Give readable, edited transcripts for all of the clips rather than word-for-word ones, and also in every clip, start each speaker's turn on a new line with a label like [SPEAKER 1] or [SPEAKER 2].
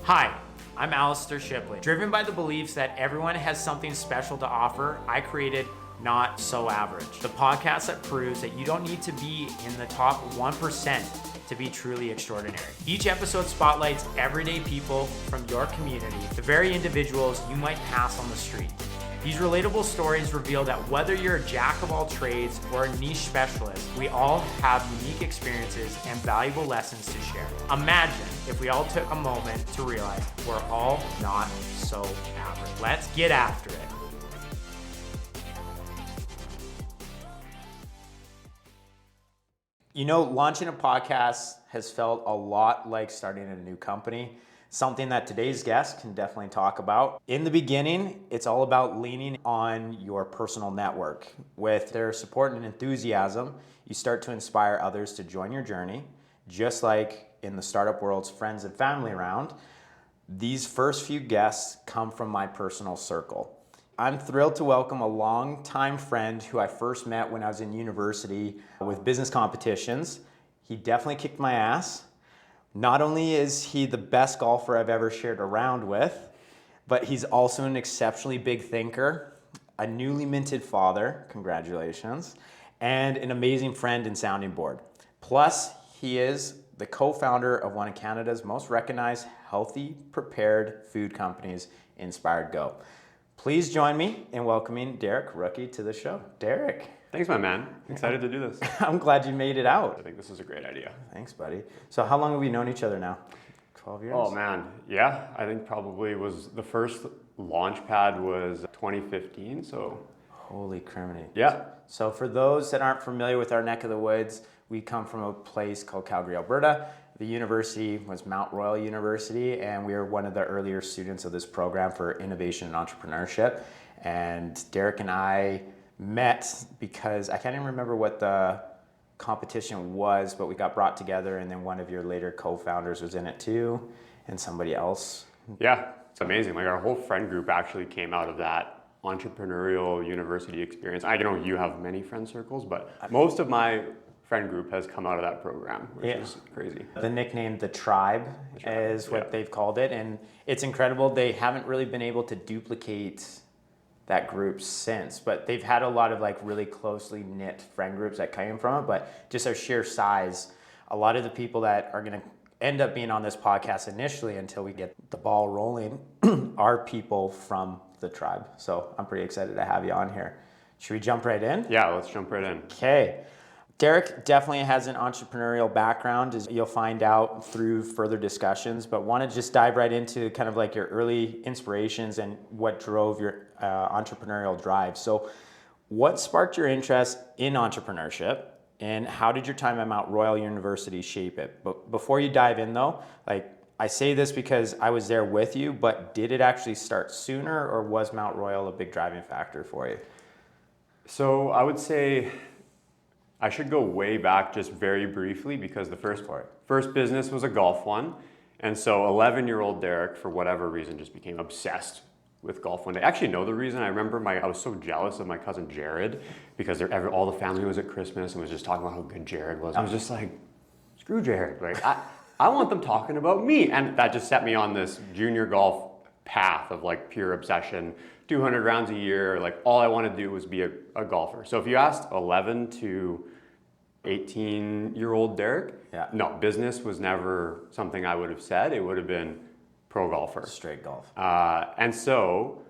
[SPEAKER 1] Hi, I'm Alistair Shipley. Driven by the beliefs that everyone has something special to offer, I created Not So Average, the podcast that proves that you don't need to be in the top 1% to be truly extraordinary. Each episode spotlights everyday people from your community, the very individuals you might pass on the street. These relatable stories reveal that whether you're a jack of all trades or a niche specialist, we all have unique experiences and valuable lessons to share. Imagine if we all took a moment to realize we're all not so average. Let's get after it. You know, launching a podcast has felt a lot like starting a new company. Something that today's guest can definitely talk about. In the beginning, it's all about leaning on your personal network. With their support and enthusiasm, you start to inspire others to join your journey. Just like in the startup world's friends and family round, these first few guests come from my personal circle. I'm thrilled to welcome a longtime friend who I first met when I was in university with business competitions. He definitely kicked my ass. Not only is he the best golfer I've ever shared a round with, but he's also an exceptionally big thinker, a newly minted father, congratulations, and an amazing friend and sounding board. Plus, he is the co-founder of one of Canada's most recognized healthy prepared food companies, Inspired Go. Please join me in welcoming Derek Rucki to the show. Derek.
[SPEAKER 2] Thanks, my man. Excited to do this.
[SPEAKER 1] I'm glad you made it out.
[SPEAKER 2] I think this is a great idea.
[SPEAKER 1] Thanks, buddy. So how long have we known each other now? 12 years?
[SPEAKER 2] Oh, man. Yeah, I think probably was the first launch pad was 2015, so.
[SPEAKER 1] Holy criminy.
[SPEAKER 2] Yeah.
[SPEAKER 1] So for those that aren't familiar with our neck of the woods, we come from a place called Calgary, Alberta. The university was Mount Royal University, and we were one of the earlier students of this program for innovation and entrepreneurship. And Derek and I met because I can't even remember what the competition was, but we got brought together, and then one of your later co-founders was in it too, and somebody else.
[SPEAKER 2] Yeah, it's amazing. Like our whole friend group actually came out of that entrepreneurial university experience. I know you have many friend circles, but most of my friend group has come out of that program, which is crazy.
[SPEAKER 1] The nickname The Tribe is what they've called it, and it's incredible. They haven't really been able to duplicate that group since, but they've had a lot of like really closely knit friend groups that came from it, but just our sheer size, a lot of the people that are going to end up being on this podcast initially until we get the ball rolling are people from the tribe. So I'm pretty excited to have you on here. Should we jump right in?
[SPEAKER 2] Yeah, let's jump right in.
[SPEAKER 1] Okay. Derek definitely has an entrepreneurial background, as you'll find out through further discussions, but want to just dive right into kind of like your early inspirations and what drove your entrepreneurial drive. So what sparked your interest in entrepreneurship, and how did your time at Mount Royal University shape it? But before you dive in though, like I say this because I was there with you, but did it actually start sooner, or was Mount Royal a big driving factor for you?
[SPEAKER 2] So I would say I should go way back just very briefly, because the first business was a golf one. And so 11-year-old Derek, for whatever reason, just became obsessed with golf one day. I actually know the reason. I remember I was so jealous of my cousin Jared, because all the family was at Christmas and was just talking about how good Jared was. I was just like, screw Jared. Like, I want them talking about me. And that just set me on this junior golf path of like pure obsession. 200 rounds a year, like all I wanted to do was be a golfer. So if you asked 11 to 18-year-old Derek, no, business was never something I would have said. It would have been pro golfer.
[SPEAKER 1] Straight golf.
[SPEAKER 2] And so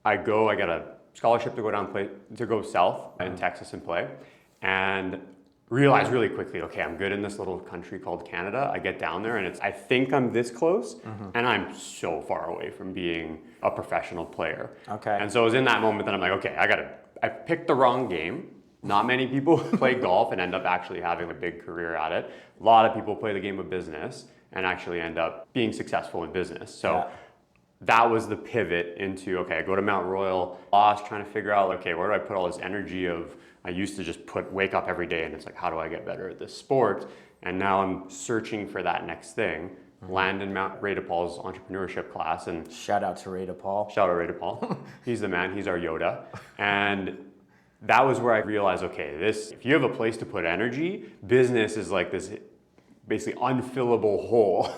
[SPEAKER 2] I got a scholarship to go south in Texas and play, and realized really quickly, okay, I'm good in this little country called Canada. I get down there and I think I'm this close, and I'm so far away from being a professional player.
[SPEAKER 1] Okay.
[SPEAKER 2] And so it was in that moment that I'm like, okay, I picked the wrong game. Not many people play golf and end up actually having a big career at it. A lot of people play the game of business and actually end up being successful in business. So that was the pivot into, okay, I go to Mount Royal, lost, trying to figure out, okay, where do I put all this energy of, I used to just wake up every day and it's like, how do I get better at this sport? And now I'm searching for that next thing. Land in Ray DePaul's entrepreneurship class. And
[SPEAKER 1] shout out to Ray DePaul.
[SPEAKER 2] Shout out Ray DePaul. He's the man, he's our Yoda. And that was where I realized, okay, if you have a place to put energy, business is like this basically unfillable hole,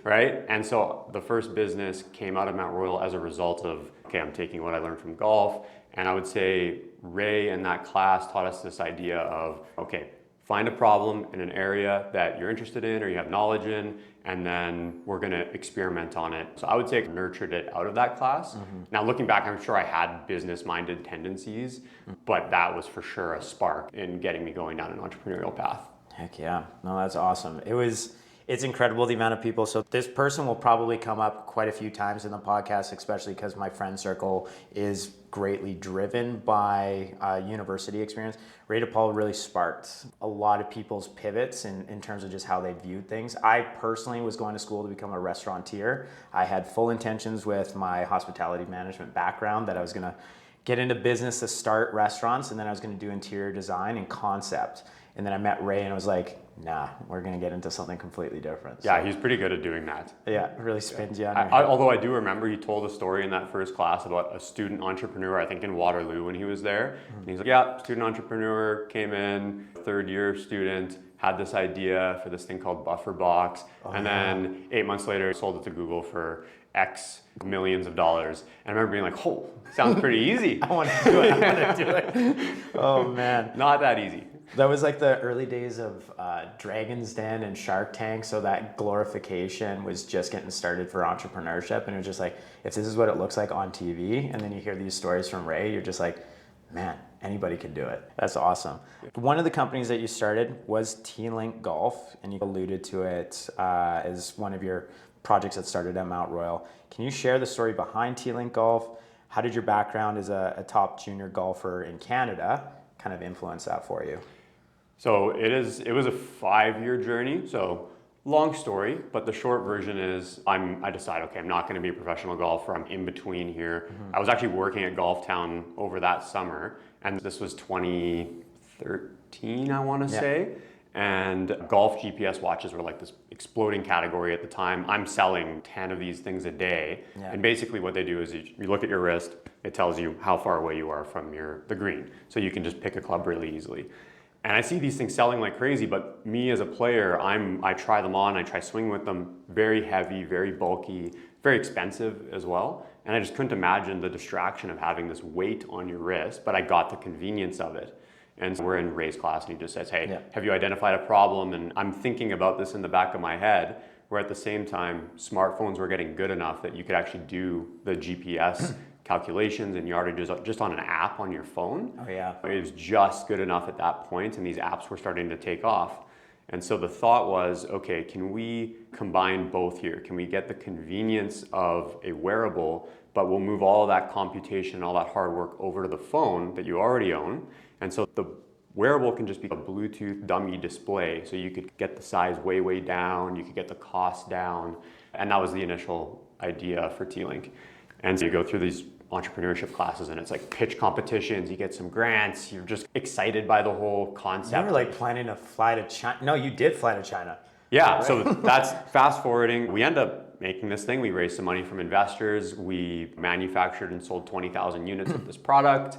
[SPEAKER 2] right? And so the first business came out of Mount Royal as a result of, okay, I'm taking what I learned from golf. And I would say Ray in that class taught us this idea of, okay, find a problem in an area that you're interested in or you have knowledge in, and then we're gonna experiment on it. So I would say I nurtured it out of that class. Now looking back, I'm sure I had business-minded tendencies, but that was for sure a spark in getting me going down an entrepreneurial path.
[SPEAKER 1] Heck yeah. No, that's awesome. It's incredible the amount of people. So this person will probably come up quite a few times in the podcast, especially because my friend circle is greatly driven by university experience. Ray DePaul really sparked a lot of people's pivots in terms of just how they viewed things. I personally was going to school to become a restaurateur. I had full intentions with my hospitality management background that I was going to get into business to start restaurants, and then I was going to do interior design and concept. And then I met Ray and I was like, nah, we're going to get into something completely different.
[SPEAKER 2] Yeah, he's pretty good at doing that.
[SPEAKER 1] Yeah, really spins you on your head.
[SPEAKER 2] Although I do remember he told a story in that first class about a student entrepreneur, I think in Waterloo when he was there. And he's like, yeah, student entrepreneur, came in, third year student, had this idea for this thing called Buffer Box. Then 8 months later, sold it to Google for X millions of dollars. And I remember being like, oh, sounds pretty easy.
[SPEAKER 1] I want to do it. I want to do it. Oh, man.
[SPEAKER 2] Not that easy.
[SPEAKER 1] That was like the early days of Dragon's Den and Shark Tank. So that glorification was just getting started for entrepreneurship. And it was just like, if this is what it looks like on TV, and then you hear these stories from Ray, you're just like, man, anybody can do it. That's awesome. One of the companies that you started was TLink Golf, and you alluded to it as one of your projects that started at Mount Royal. Can you share the story behind TLink Golf? How did your background as a top junior golfer in Canada kind of influence that for you?
[SPEAKER 2] So it was a 5-year journey. So long story, but the short version is I decided, okay, I'm not going to be a professional golfer. I'm in between here. I was actually working at Golf Town over that summer, and this was 2013, I want to say. And golf GPS watches were like this exploding category at the time. I'm selling 10 of these things a day. And basically what they do is you look at your wrist, it tells you how far away you are from the green. So you can just pick a club really easily. And I see these things selling like crazy, but me as a player, I try them on, I try swinging with them, very heavy, very bulky, very expensive as well. And I just couldn't imagine the distraction of having this weight on your wrist, but I got the convenience of it. And so we're in Ray's class and he just says, hey, have you identified a problem? And I'm thinking about this in the back of my head, where at the same time, smartphones were getting good enough that you could actually do the GPS calculations and yardages just on an app on your phone. It was just good enough at that point, and these apps were starting to take off. And so the thought was, okay, can we combine both here? Can we get the convenience of a wearable, but we'll move all of that computation, all that hard work over to the phone that you already own? And so the wearable can just be a Bluetooth dummy display, so you could get the size way, way down, you could get the cost down, and that was the initial idea for TLink. And so you go through these entrepreneurship classes and it's like pitch competitions, you get some grants, you're just excited by the whole concept.
[SPEAKER 1] You were like planning to fly to China. No, you did fly to China.
[SPEAKER 2] Yeah, right? So that's fast forwarding. We end up making this thing. We raised some money from investors. We manufactured and sold 20,000 units of this product.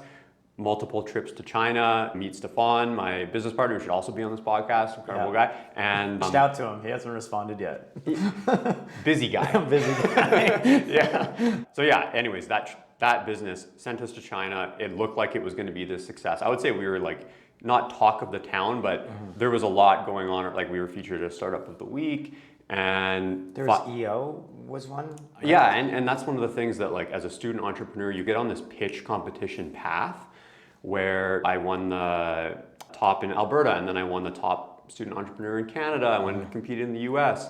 [SPEAKER 2] Multiple trips to China, meet Stefan, my business partner, who should also be on this podcast, incredible guy. And
[SPEAKER 1] reached out to him, he hasn't responded yet.
[SPEAKER 2] Busy guy.
[SPEAKER 1] Busy guy.
[SPEAKER 2] So yeah, anyways, that business sent us to China. It looked like it was going to be this success. I would say we were like, not talk of the town, but there was a lot going on. Like we were featured as Startup of the Week. And
[SPEAKER 1] there was EO was one?
[SPEAKER 2] Yeah, and that's one of the things that like as a student entrepreneur, you get on this pitch competition path where I won the top in Alberta, and then I won the top student entrepreneur in Canada. I went and competed in the US.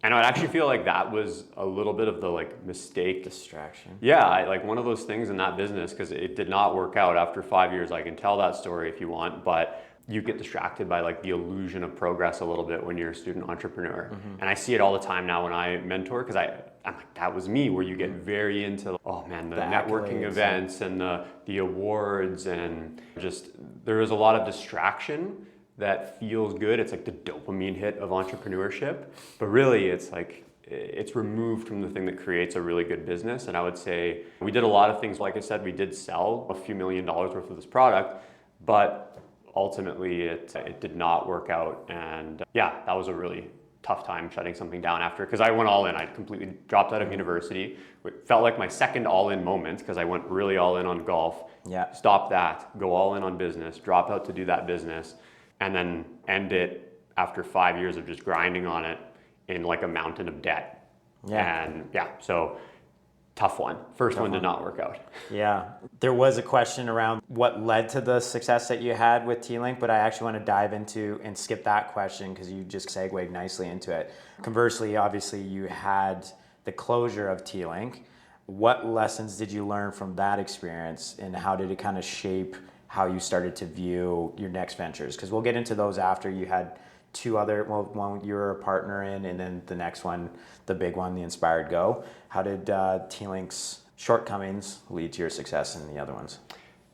[SPEAKER 2] And I actually feel like that was a little bit of the like mistake.
[SPEAKER 1] Distraction.
[SPEAKER 2] Yeah, like one of those things in that business, because it did not work out after 5 years. I can tell that story if you want, but you get distracted by like the illusion of progress a little bit when you're a student entrepreneur. And I see it all the time now when I mentor, because I'm like, that was me, where you get very into, oh man, the networking events and the awards, and just, there is a lot of distraction that feels good. It's like the dopamine hit of entrepreneurship, but really it's like, it's removed from the thing that creates a really good business. And I would say we did a lot of things. Like I said, we did sell a few $1 million worth of this product, but ultimately it did not work out. And yeah, that was a really tough time shutting something down after, because I went all in. I completely dropped out of university. It felt like my second all-in moment because I went really all in on golf.
[SPEAKER 1] Yeah.
[SPEAKER 2] Stop that, go all in on business, drop out to do that business, and then end it after 5 years of just grinding on it in like a mountain of debt.
[SPEAKER 1] Yeah.
[SPEAKER 2] And yeah, so tough one. First one did not work out.
[SPEAKER 1] Yeah. There was a question around what led to the success that you had with TLink, but I actually want to dive into and skip that question because you just segued nicely into it. Conversely, obviously, you had the closure of TLink. What lessons did you learn from that experience, and how did it kind of shape how you started to view your next ventures? Because we'll get into those after. You had two other, well, one you were a partner in, and then the next one, the big one, the Inspired Go. How did TLink's shortcomings lead to your success in the other ones?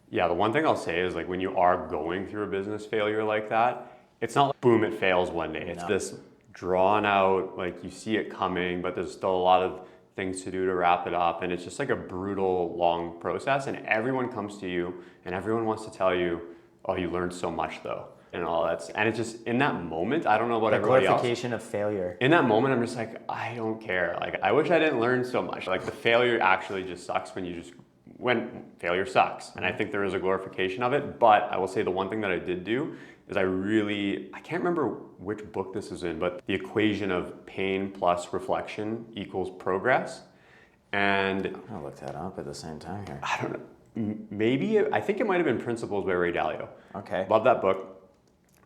[SPEAKER 2] Yeah, the one thing I'll say is like when you are going through a business failure like that, it's not like boom, it fails one day. It's this drawn out, like you see it coming, but there's still a lot of things to do to wrap it up. And it's just like a brutal, long process. And everyone comes to you and everyone wants to tell you, oh, you learned so much though. And all that's, and it's just in that moment, I don't know about everybody else.
[SPEAKER 1] The glorification of failure.
[SPEAKER 2] In that moment, I'm just like, I don't care. Like, I wish I didn't learn so much. Like, the failure actually just sucks when failure sucks. And I think there is a glorification of it. But I will say the one thing that I did do is I can't remember which book this is in, but the equation of pain plus reflection equals progress. And
[SPEAKER 1] I'm gonna look that up at the same time here.
[SPEAKER 2] I don't know. I think it might have been Principles by Ray Dalio.
[SPEAKER 1] Okay.
[SPEAKER 2] Love that book.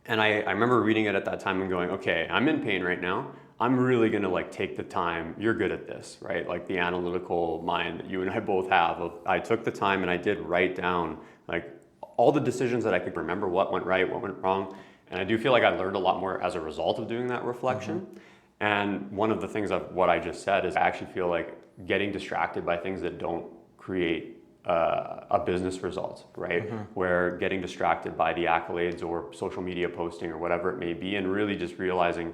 [SPEAKER 2] And I remember reading it at that time and going, okay, I'm in pain right now. I'm really gonna like take the time. You're good at this, right? Like the analytical mind that you and I both have. I took the time and I did write down like all the decisions that I could remember, what went right, what went wrong. And I do feel like I learned a lot more as a result of doing that reflection. Mm-hmm. And one of the things of what I just said is I actually feel like getting distracted by things that don't create a business result, right? Mm-hmm. Where getting distracted by the accolades or social media posting or whatever it may be, and really just realizing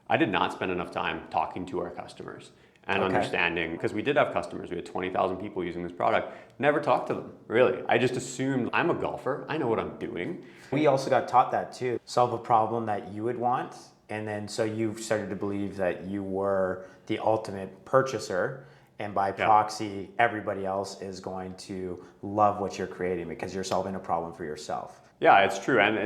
[SPEAKER 2] I did not spend enough time talking to our customers and understanding, because we did have customers, we had 20,000 people using this product, never talked to them, really. I just assumed I'm a golfer, I know what I'm doing.
[SPEAKER 1] We also got taught that too. Solve a problem that you would want, and then so you started to believe that you were the ultimate purchaser, and by proxy, everybody else is going to love what you're creating because you're solving a problem for yourself.
[SPEAKER 2] Yeah, it's true. And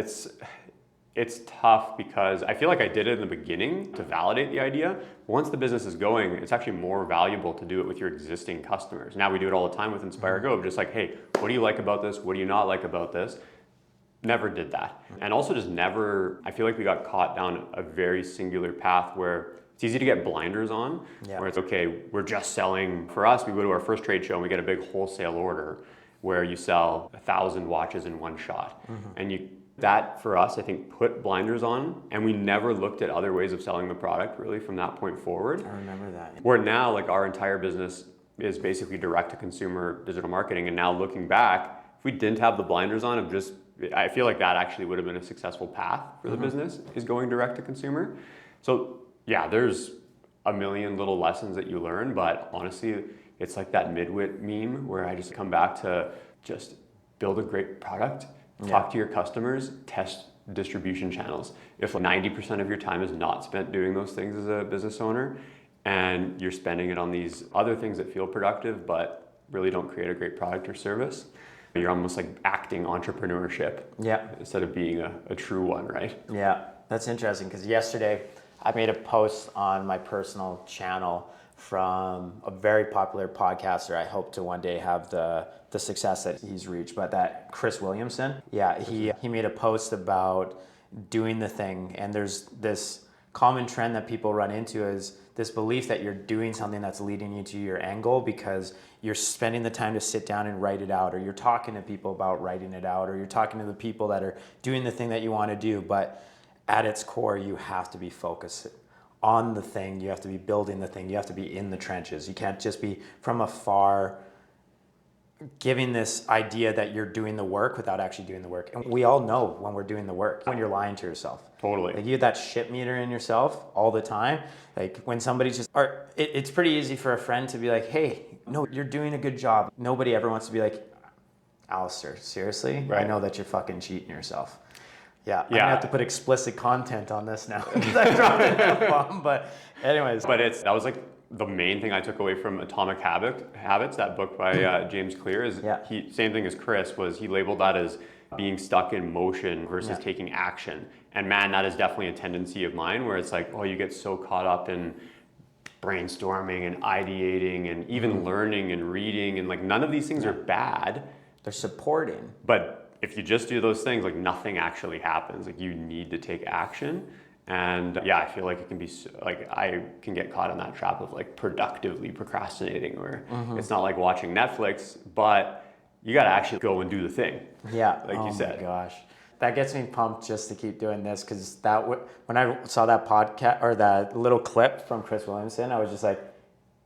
[SPEAKER 2] it's tough because I feel like I did it in the beginning to validate the idea. Once the business is going, it's actually more valuable to do it with your existing customers. Now we do it all the time with Inspire Go, just like, hey, what do you like about this? What do you not like about this? Never did that. And also just never, I feel like we got caught down a very singular path where it's easy to get blinders on, where it's okay, we're just selling. For us, we go to our first trade show and we get a big wholesale order where you sell 1,000 watches in one shot. Mm-hmm. And that for us, I think, put blinders on, and we never looked at other ways of selling the product really from that point forward.
[SPEAKER 1] I remember that.
[SPEAKER 2] Where now, like our entire business is basically direct to consumer digital marketing. And now looking back, if we didn't have the blinders on I feel like that actually would have been a successful path for the business, is going direct to consumer. So yeah, there's a million little lessons that you learn, but honestly, it's like that midwit meme where I just come back to just build a great product, talk to your customers, test distribution channels. If 90% of your time is not spent doing those things as a business owner, and you're spending it on these other things that feel productive, but really don't create a great product or service, you're almost like acting entrepreneurship instead of being a true one, right? Yeah,
[SPEAKER 1] that's interesting because yesterday I made a post on my personal channel from a very popular podcaster. I hope to one day have the success that he's reached, but that Chris Williamson, he made a post about doing the thing. And there's this common trend that people run into is this belief that you're doing something that's leading you to your end goal because you're spending the time to sit down and write it out, or you're talking to people about writing it out, or you're talking to the people that are doing the thing that you want to do. But at its core, you have to be focused on the thing. You have to be building the thing. You have to be in the trenches. You can't just be from afar giving this idea that you're doing the work without actually doing the work. And we all know when we're doing the work, when you're lying to yourself.
[SPEAKER 2] Totally.
[SPEAKER 1] Like you have that shit meter in yourself all the time. Like when somebody's just, or it's pretty easy for a friend to be like, hey, no, you're doing a good job. Nobody ever wants to be like, Alistair, seriously?
[SPEAKER 2] Right.
[SPEAKER 1] I know that you're fucking cheating yourself. Yeah, I'm gonna have to put explicit content on this now because I dropped an F-bomb. But anyways,
[SPEAKER 2] But that was like the main thing I took away from Atomic Habits, that book by James Clear. Is he same thing as Chris was he labeled that as being stuck in motion versus taking action. And man, that is definitely a tendency of mine where it's like, oh, you get so caught up in brainstorming and ideating and even learning and reading, and like none of these things are bad.
[SPEAKER 1] They're supporting.
[SPEAKER 2] But if you just do those things, like nothing actually happens. Like you need to take action. And yeah, I feel like it can be like I can get caught in that trap of like productively procrastinating, where it's not like watching Netflix, but you got to actually go and do the thing.
[SPEAKER 1] Yeah,
[SPEAKER 2] like you said.
[SPEAKER 1] Oh my gosh, that gets me pumped just to keep doing this, because when I saw that podcast or that little clip from Chris Williamson, I was just like,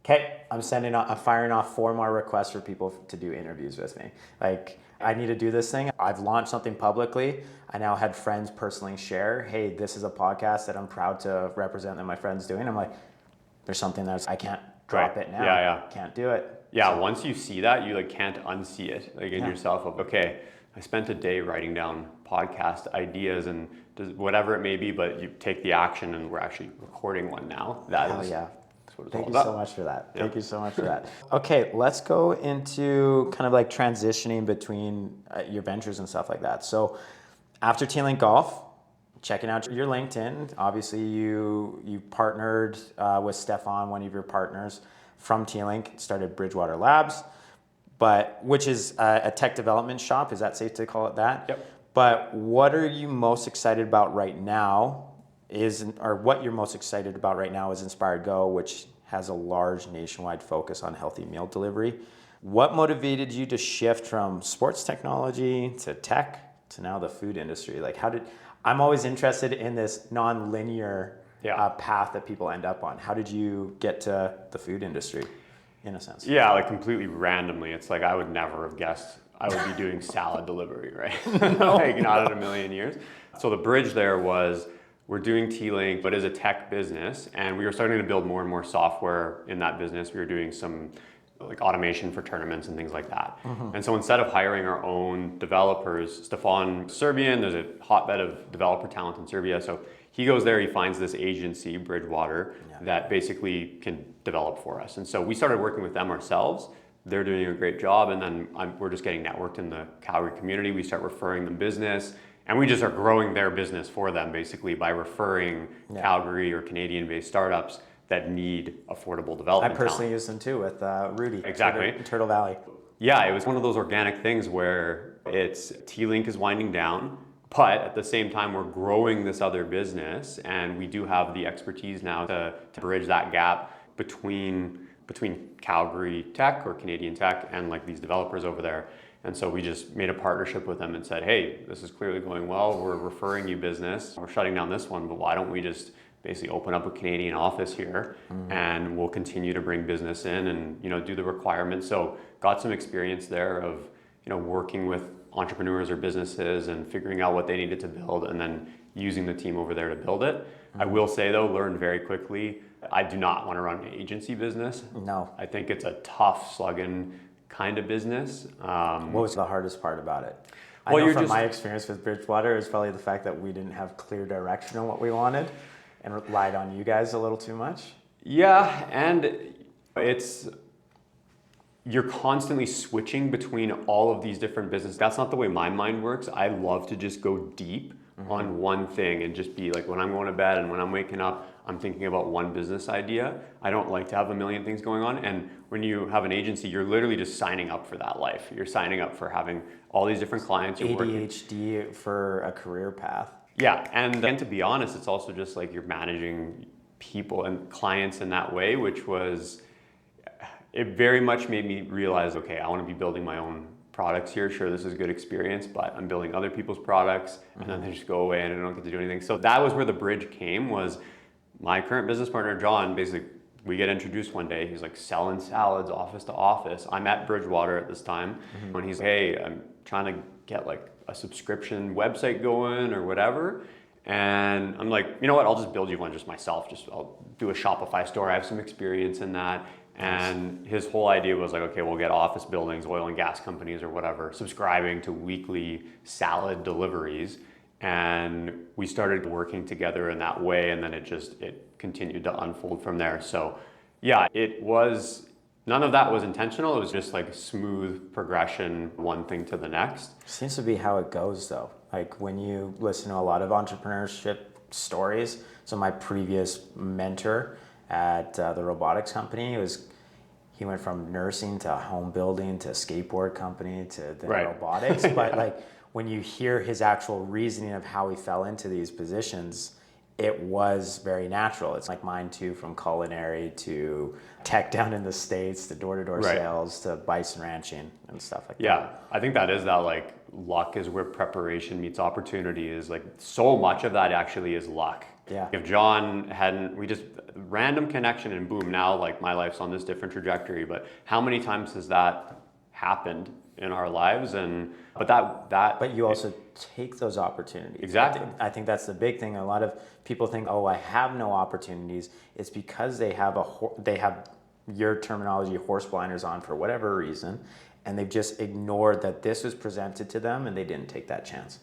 [SPEAKER 1] okay, I'm firing off 4 more requests for people to do interviews with me. Like, I need to do this thing. I've launched something publicly. I now had friends personally share, hey, this is a podcast that I'm proud to represent that my friend's doing. I'm like, there's something I can't drop it now.
[SPEAKER 2] Yeah.
[SPEAKER 1] Can't do it.
[SPEAKER 2] Yeah, so once you see that, you like can't unsee it. Like in yourself of, okay, I spent a day writing down podcast ideas and whatever it may be, but you take the action and we're actually recording one now. That's what it's
[SPEAKER 1] Thank
[SPEAKER 2] all
[SPEAKER 1] you
[SPEAKER 2] about.
[SPEAKER 1] so much for that.
[SPEAKER 2] Yeah.
[SPEAKER 1] Thank you so much for that. Okay, let's go into kind of like transitioning between your ventures and stuff like that. So after TLink Golf, checking out your LinkedIn, obviously you partnered with Stefan, one of your partners from TLink, started Bridgewater Labs, which is a tech development shop. Is that safe to call it that?
[SPEAKER 2] Yep.
[SPEAKER 1] But what are you most excited about right now? What you're most excited about right now is Inspired Go, which has a large nationwide focus on healthy meal delivery. What motivated you to shift from sports technology to tech to now the food industry? Like, I'm always interested in this non-linear path that people end up on. How did you get to the food industry, in a sense?
[SPEAKER 2] Yeah, like completely randomly. It's like I would never have guessed I would be doing salad delivery, right? Like not in a million years. So the bridge there was, we're doing TLink, but as a tech business, and we were starting to build more and more software in that business. We were doing some like automation for tournaments and things like that. And so instead of hiring our own developers, Stefan, Serbian, there's a hotbed of developer talent in Serbia. So he goes there, he finds this agency, Bridgewater, that basically can develop for us. And so we started working with them ourselves. They're doing a great job. And then we're just getting networked in the Calgary community. We start referring them business. And we just are growing their business for them basically by referring Calgary or Canadian-based startups that need affordable development.
[SPEAKER 1] I personally use them too with Rudy.
[SPEAKER 2] Exactly.
[SPEAKER 1] Turtle Valley.
[SPEAKER 2] Yeah, it was one of those organic things where TLink is winding down, but at the same time we're growing this other business, and we do have the expertise now to bridge that gap between Calgary tech or Canadian tech and like these developers over there. And so we just made a partnership with them and said, hey, this is clearly going well. We're referring you business. We're shutting down this one, but why don't we just basically open up a Canadian office here and we'll continue to bring business in and, do the requirements. So got some experience there of, working with entrepreneurs or businesses and figuring out what they needed to build and then using the team over there to build it. I will say though, learned very quickly, I do not want to run an agency business.
[SPEAKER 1] No.
[SPEAKER 2] I think it's a tough slugging kind of business.
[SPEAKER 1] What was the hardest part about it?
[SPEAKER 2] Well,
[SPEAKER 1] I know from my experience with Bridgewater is probably the fact that we didn't have clear direction on what we wanted and relied on you guys a little too much.
[SPEAKER 2] Yeah, and you're constantly switching between all of these different businesses. That's not the way my mind works. I love to just go deep on one thing and just be like, when I'm going to bed and when I'm waking up, I'm thinking about one business idea. I don't like to have a million things going on. And when you have an agency, you're literally just signing up for that life. You're signing up for having all these different clients.
[SPEAKER 1] ADHD for a career path.
[SPEAKER 2] Yeah, and to be honest, it's also just like you're managing people and clients in that way, it very much made me realize, okay, I want to be building my own products here. Sure, this is a good experience, but I'm building other people's products and then they just go away and I don't get to do anything. So that was where the bridge came, was my current business partner, John, basically we get introduced one day. He's like selling salads office to office. I'm at Bridgewater at this time. When he's like, hey, I'm trying to get like a subscription website going or whatever. And I'm like, you know what, I'll just build you one just myself. I'll do a Shopify store. I have some experience in that. And his whole idea was like, okay, we'll get office buildings, oil and gas companies or whatever, subscribing to weekly salad deliveries. And we started working together in that way, and then it continued to unfold from there. So yeah, none of that was intentional. It was just like smooth progression, one thing to the next.
[SPEAKER 1] Seems to be how it goes though. Like when you listen to a lot of entrepreneurship stories. So my previous mentor at the robotics company he went from nursing to home building to skateboard company to the robotics. But like when you hear his actual reasoning of how he fell into these positions, it was very natural. It's like mine too, from culinary to tech down in the States to door-to-door sales to bison ranching and stuff like that.
[SPEAKER 2] Yeah, I think that like luck is where preparation meets opportunity is. Like so much of that actually is luck.
[SPEAKER 1] Yeah.
[SPEAKER 2] If John we just random connection and boom, now like my life's on this different trajectory. But how many times has that happened in our lives? But
[SPEAKER 1] you also take those opportunities.
[SPEAKER 2] Exactly.
[SPEAKER 1] I think that's the big thing. A lot of people think, oh, I have no opportunities. It's because they have your terminology, horse blinders on for whatever reason, and they've just ignored that this was presented to them and they didn't take that chance.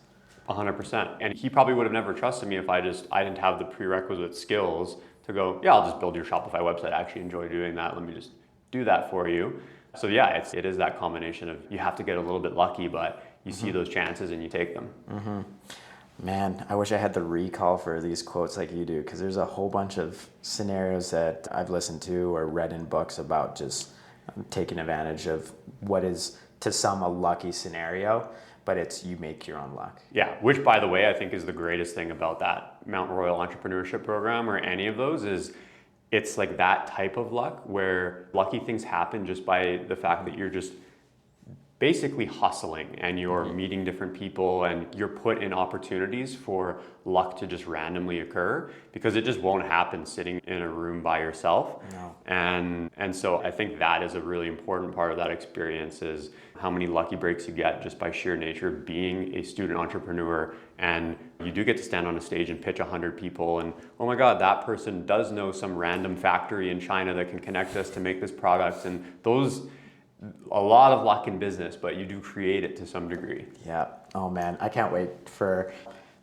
[SPEAKER 2] 100%. And he probably would have never trusted me if I didn't have the prerequisite skills to go, yeah, I'll just build your Shopify website. I actually enjoy doing that. Let me just do that for you. So yeah, it is that combination of you have to get a little bit lucky, but you see those chances and you take them.
[SPEAKER 1] Mm-hmm. Man, I wish I had the recall for these quotes like you do, because there's a whole bunch of scenarios that I've listened to or read in books about just taking advantage of what is to some a lucky scenario, but it's you make your own luck.
[SPEAKER 2] Yeah, which by the way, I think is the greatest thing about that Mount Royal Entrepreneurship Program or any of those is it's like that type of luck where lucky things happen just by the fact that you're just basically hustling and you're meeting different people and you're put in opportunities for luck to just randomly occur because it just won't happen sitting in a room by yourself.
[SPEAKER 1] No.
[SPEAKER 2] And so I think that is a really important part of that experience is how many lucky breaks you get just by sheer nature of being a student entrepreneur. And you do get to stand on a stage and pitch 100 people and, oh my God, that person does know some random factory in China that can connect us to make this product. And a lot of luck in business, but you do create it to some degree.
[SPEAKER 1] Yeah. Oh man, I can't wait for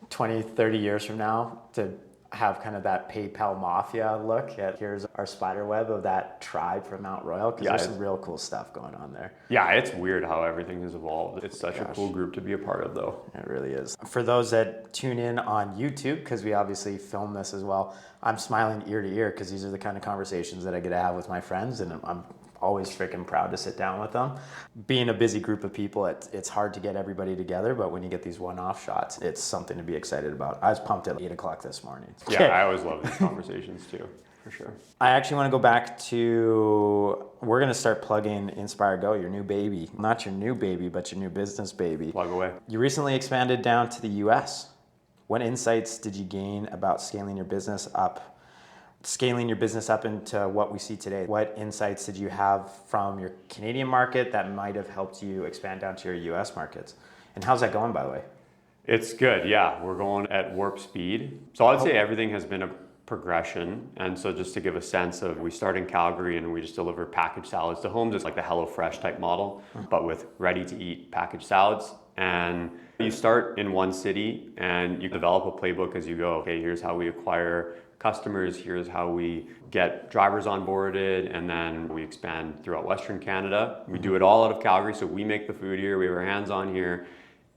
[SPEAKER 1] 20, 30 years from now to have kind of that PayPal mafia look at here's our spider web of that tribe from Mount Royal, because there's some real cool stuff going on there.
[SPEAKER 2] Yeah, it's weird how everything has evolved. It's such a cool group to be a part of though.
[SPEAKER 1] It really is. For those that tune in on YouTube, because we obviously film this as well, I'm smiling ear to ear because these are the kind of conversations that I get to have with my friends, and I'm always freaking proud to sit down with them. Being a busy group of people, it's hard to get everybody together, but when you get these one-off shots, it's something to be excited about. I was pumped at 8 o'clock this morning.
[SPEAKER 2] Yeah, I always love these conversations too, for sure.
[SPEAKER 1] I actually want to go back to, we're going to start plugging Inspire Go, your new baby. Not your new baby, but your new business baby.
[SPEAKER 2] Plug away.
[SPEAKER 1] You recently expanded down to the US. What insights did you gain about scaling your business up into what we see today? What insights did you have from your Canadian market that might have helped you expand down to your US markets? And how's that going, by the way?
[SPEAKER 2] It's good, yeah. We're going at warp speed. So I'd say everything has been a progression. And so just to give a sense of, we start in Calgary and we just deliver packaged salads to homes. It's like the HelloFresh type model, but with ready to eat packaged salads. And you start in one city and you develop a playbook as you go. Okay, here's how we acquire customers, here's how we get drivers onboarded, and then we expand throughout Western Canada. We do it all out of Calgary, so we make the food here, we have our hands on here.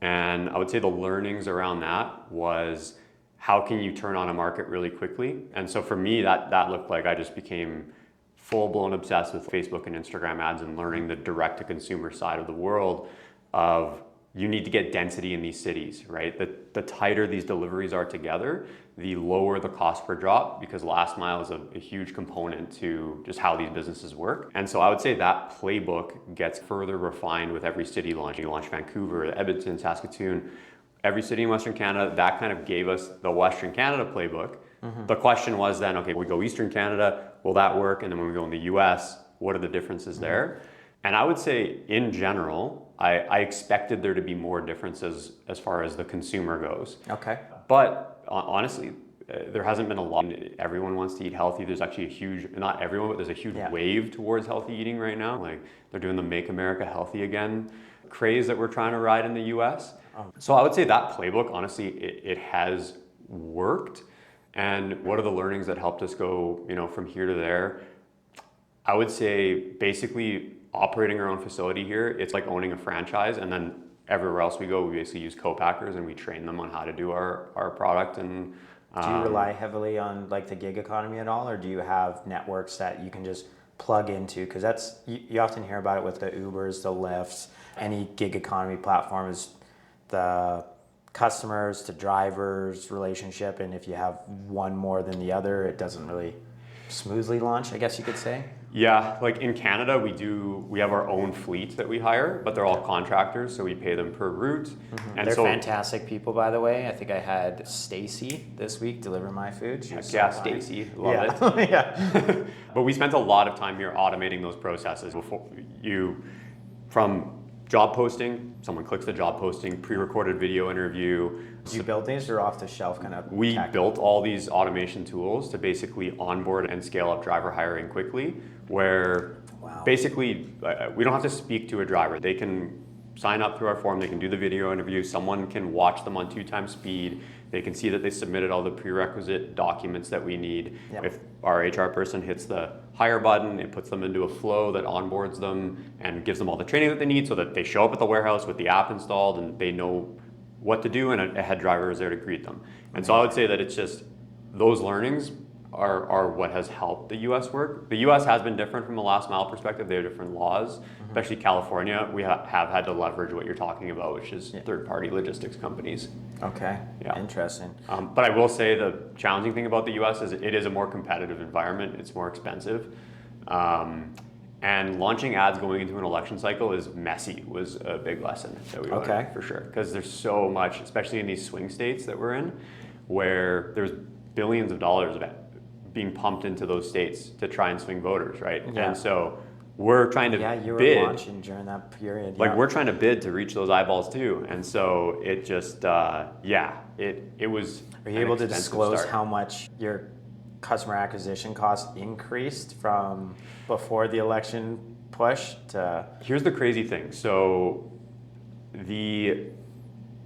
[SPEAKER 2] And I would say the learnings around that was, how can you turn on a market really quickly? And so for me, that looked like I just became full-blown obsessed with Facebook and Instagram ads and learning the direct-to-consumer side of the world of, you need to get density in these cities, right? The tighter these deliveries are together, the lower the cost per drop, because last mile is a huge component to just how these businesses work. And so I would say that playbook gets further refined with every city launch. You launch Vancouver, Edmonton, Saskatoon, every city in Western Canada. That kind of gave us the Western Canada playbook. Mm-hmm. The question was then, okay, we go Eastern Canada, will that work? And then when we go in the US, what are the differences there? And I would say in general, I expected there to be more differences as far as the consumer goes.
[SPEAKER 1] Okay.
[SPEAKER 2] But honestly, there hasn't been a lot. Everyone wants to eat healthy. There's actually a huge, not everyone, but there's a huge wave towards healthy eating right now. Like they're doing the Make America Healthy Again craze that we're trying to ride in the US. So I would say that playbook, honestly, it has worked. And what are the learnings that helped us go, from here to there? I would say basically operating our own facility here, it's like owning a franchise, and then everywhere else we go, we basically use co-packers and we train them on how to do our product. And
[SPEAKER 1] do you rely heavily on like the gig economy at all, or do you have networks that you can just plug into? Because that's, you often hear about it with the Ubers, the Lyfts, any gig economy platform is the customers to drivers relationship, and if you have one more than the other, it doesn't really smoothly launch, I guess you could say.
[SPEAKER 2] Yeah, like in Canada, we have our own fleet that we hire, but they're all contractors, so we pay them per route.
[SPEAKER 1] And they're fantastic people, by the way. I think I had Stacy this week deliver my food. She was
[SPEAKER 2] Stacy, love
[SPEAKER 1] it. Yeah.
[SPEAKER 2] But we spent a lot of time here automating those processes. From job posting, someone clicks the job posting, pre-recorded video interview.
[SPEAKER 1] Do you build these or off the shelf kind of?
[SPEAKER 2] We built all these automation tools to basically onboard and scale up driver hiring quickly, where basically we don't have to speak to a driver. They can sign up through our form, they can do the video interview, someone can watch them on 2x speed, they can see that they submitted all the prerequisite documents that we need.
[SPEAKER 1] Yep.
[SPEAKER 2] If our HR person hits the hire button, it puts them into a flow that onboards them and gives them all the training that they need so that they show up at the warehouse with the app installed and they know what to do, and a head driver is there to greet them. And so I would say that it's just those learnings are what has helped the US work. The US has been different from a last mile perspective. They have different laws, especially California. We have had to leverage what you're talking about, which is third-party logistics companies.
[SPEAKER 1] Okay, interesting.
[SPEAKER 2] But I will say the challenging thing about the US is it is a more competitive environment. It's more expensive. And launching ads going into an election cycle is messy, was a big lesson that we learned for sure. Because there's so much, especially in these swing states that we're in, where there's billions of dollars being pumped into those states to try and swing voters, right?
[SPEAKER 1] Yeah.
[SPEAKER 2] And so we're trying to
[SPEAKER 1] you were
[SPEAKER 2] bid.
[SPEAKER 1] launching during that period.
[SPEAKER 2] Like we're trying to bid to reach those eyeballs too. And so it just, it was
[SPEAKER 1] Are you able to disclose how much your customer acquisition cost increased from before the election push to?
[SPEAKER 2] Here's the crazy thing. So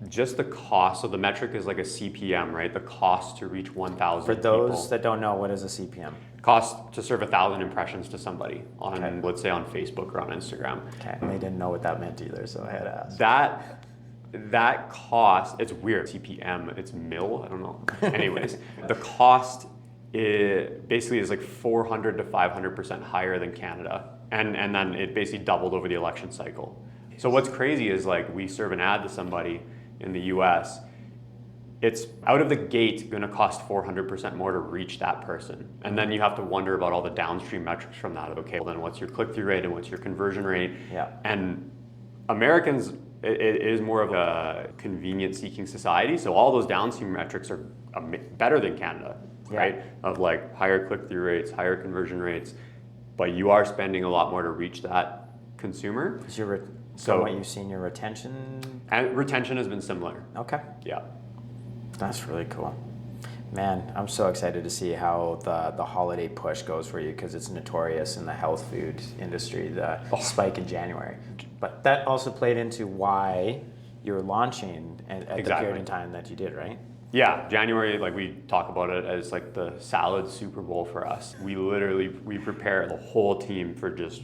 [SPEAKER 2] just the cost, so the metric is like a CPM, right? The cost to reach 1,000
[SPEAKER 1] For those that don't know, what is a CPM?
[SPEAKER 2] Cost to serve 1,000 impressions to somebody on, let's say on Facebook or on Instagram.
[SPEAKER 1] Okay, and they didn't know what that meant either, so I had to ask.
[SPEAKER 2] That cost, it's weird, CPM, it's mil, I don't know. Anyways, the cost basically is like 400 to 500% higher than Canada. And then it basically doubled over the election cycle. So what's crazy is like we serve an ad to somebody in the US, it's out of the gate going to cost 400% more to reach that person. And then you have to wonder about all the downstream metrics from that. Okay, well then what's your click-through rate and what's your conversion rate?
[SPEAKER 1] Yeah.
[SPEAKER 2] And Americans, it is more of a convenience-seeking society, so all those downstream metrics are better than Canada, right? Of like higher click-through rates, higher conversion rates, but you are spending a lot more to reach that consumer.
[SPEAKER 1] So what you've seen, your retention?
[SPEAKER 2] And retention has been similar.
[SPEAKER 1] Okay.
[SPEAKER 2] Yeah.
[SPEAKER 1] That's really cool. Man, I'm so excited to see how the holiday push goes for you, because it's notorious in the health food industry, the spike in January. But that also played into why you're launching at the period in time that you did, right?
[SPEAKER 2] Yeah, January, like we talk about it as like the salad Super Bowl for us. We prepare the whole team for just